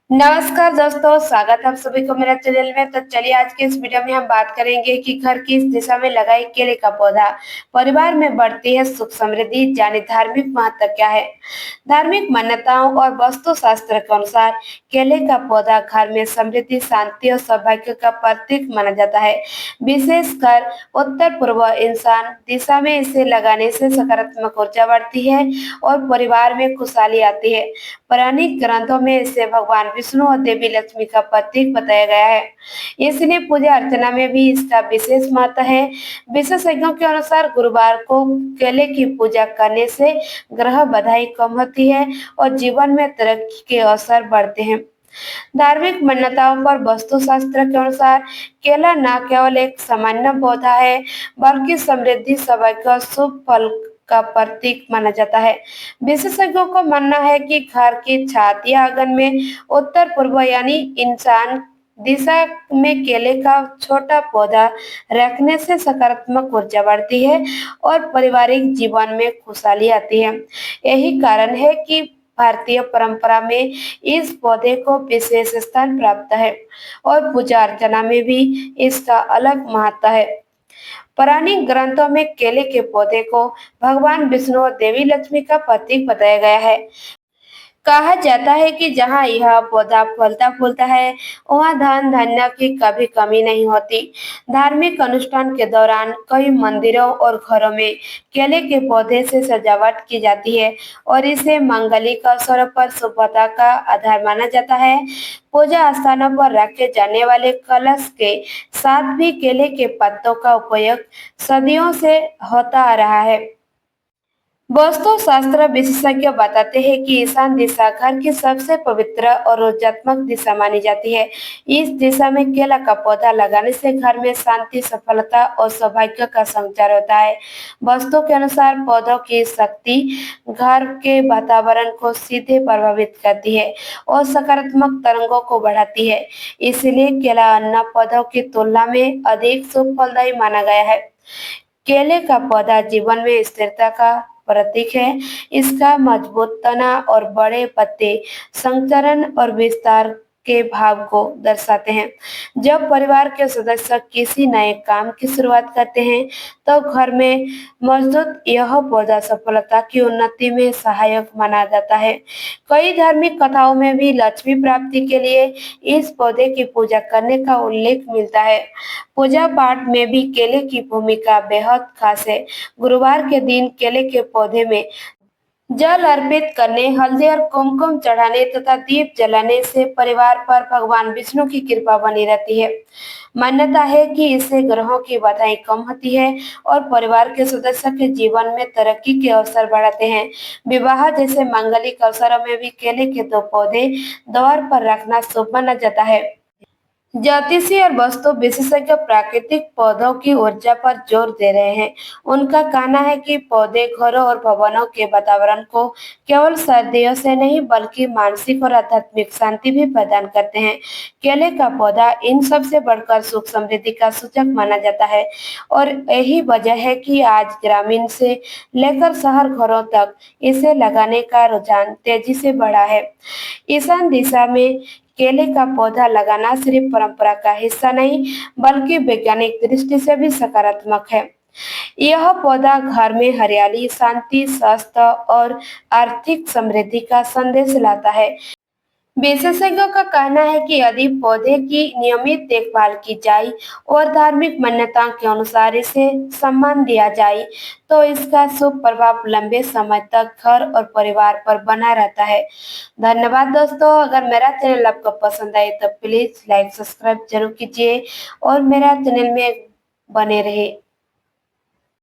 नमस्कार दोस्तों, स्वागत है आप सभी को मेरा चैनल में। तो चलिए आज के इस वीडियो में हम बात करेंगे कि घर किस दिशा में लगाए केले का पौधा परिवार में बढ़ती है सुख समृद्धि, यानी धार्मिक महत्व क्या है। धार्मिक मान्यताओं और वास्तु शास्त्र के अनुसार केले का पौधा घर में समृद्धि, शांति और सौभाग्य का प्रतीक माना जाता है। विशेषकर उत्तर पूर्व ईशान दिशा में इसे लगाने से सकारात्मक ऊर्जा बढ़ती है और परिवार में खुशहाली आती है। पौराणिक ग्रंथों में इसे भगवान विष्णु और देवी लक्ष्मी का प्रतीक बताया गया है, इसलिए पूजा अर्चना में भी इसका विशेष महत्व है। विशेषज्ञों के अनुसार गुरुवार को केले की पूजा करने से ग्रह बाधाएं कम होती है और जीवन में तरक्की के अवसर बढ़ते हैं। धार्मिक मान्यताओं पर वास्तुशास्त्र के अनुसार केला न केवल एक सामान्य पौधा है, बल्कि समृद्धि, सौभाग्य और शुभ फल का प्रतीक माना जाता है। विशेषज्ञों का मानना है कि घर की छत या आंगन में उत्तर पूर्व यानी ईशान दिशा में केले का छोटा पौधा रखने से सकारात्मक ऊर्जा बढ़ती है और पारिवारिक जीवन में खुशहाली आती है। यही कारण है कि भारतीय परंपरा में इस पौधे को विशेष स्थान प्राप्त है और पूजा अर्चना में भी इसका अलग महत्व है। पौराणिक ग्रंथों में केले के पौधे को भगवान विष्णु और देवी लक्ष्मी का प्रतीक बताया गया है। कहा जाता है कि जहाँ यह पौधा फलता फूलता है, वहाँ धन धान्य की कभी कमी नहीं होती। धार्मिक अनुष्ठान के दौरान कई मंदिरों और घरों में केले के पौधे से सजावट की जाती है और इसे मांगलिक अवसरों पर शुभता का आधार माना जाता है। पूजा स्थानों पर रखे जाने वाले कलश के साथ भी केले के पत्तों का उपयोग सदियों से होता आ रहा है। वास्तु शास्त्र विशेषज्ञ बताते हैं कि ईशान दिशा घर की सबसे पवित्र और ऊर्जात्मक दिशा मानी जाती है। इस दिशा में केला का पौधा लगाने से घर में शांति, सफलता और सौभाग्य का संचार होता है। वास्तु के अनुसार पौधों की शक्ति घर के वातावरण को सीधे प्रभावित करती है और सकारात्मक तरंगों को बढ़ाती है। इसलिए केला अन्य पौधों की तुलना में अधिक शुभ फलदायी माना गया है। केले का पौधा जीवन में स्थिरता का प्रतीक है। इसका मजबूत तना और बड़े पत्ते संचरण और विस्तार के भाव को दर्शाते हैं। जब परिवार के सदस्य किसी नए काम की शुरुआत करते हैं, तो घर में मौजूद यह पौधा सफलता की उन्नति में सहायक माना जाता है। कई धार्मिक कथाओं में भी लक्ष्मी प्राप्ति के लिए इस पौधे की पूजा करने का उल्लेख मिलता है। पूजा पाठ में भी केले की भूमिका बेहद खास है। गुरुवार के दिन केले के पौधे में जल अर्पित करने, हल्दी और कुमकुम चढ़ाने तथा दीप जलाने से परिवार पर भगवान विष्णु की कृपा बनी रहती है। मान्यता है कि इससे ग्रहों की बाधाएं कम होती है और परिवार के सदस्य के जीवन में तरक्की के अवसर बढ़ाते हैं। विवाह जैसे मांगलिक अवसरों में भी केले के दो पौधे द्वार पर रखना शुभ माना जाता है। ज्योतिषी और वास्तु विशेषज्ञ प्राकृतिक पौधों की ऊर्जा पर जोर दे रहे हैं। उनका कहना है कि पौधे घरों और भवनों के वातावरण को केवल सर्दियों से नहीं, बल्कि मानसिक और आध्यात्मिक शांति भी प्रदान करते हैं। केले का पौधा इन सब से बढ़कर सुख समृद्धि का सूचक माना जाता है और यही वजह है कि आज ग्रामीण से लेकर शहर घरों तक इसे लगाने का रुझान तेजी से बढ़ा है। ईशान दिशा में केले का पौधा लगाना सिर्फ परंपरा का हिस्सा नहीं, बल्कि वैज्ञानिक दृष्टि से भी सकारात्मक है। यह पौधा घर में हरियाली, शांति, स्वास्थ्य और आर्थिक समृद्धि का संदेश लाता है। विशेषज्ञों का कहना है कि यदि पौधे की नियमित देखभाल की जाए और धार्मिक मान्यताओं के अनुसार इसे सम्मान दिया जाए, तो इसका शुभ प्रभाव लंबे समय तक घर और परिवार पर बना रहता है। धन्यवाद दोस्तों, अगर मेरा चैनल आपको पसंद आए तो प्लीज लाइक सब्सक्राइब जरूर कीजिए और मेरा चैनल में बने रहे।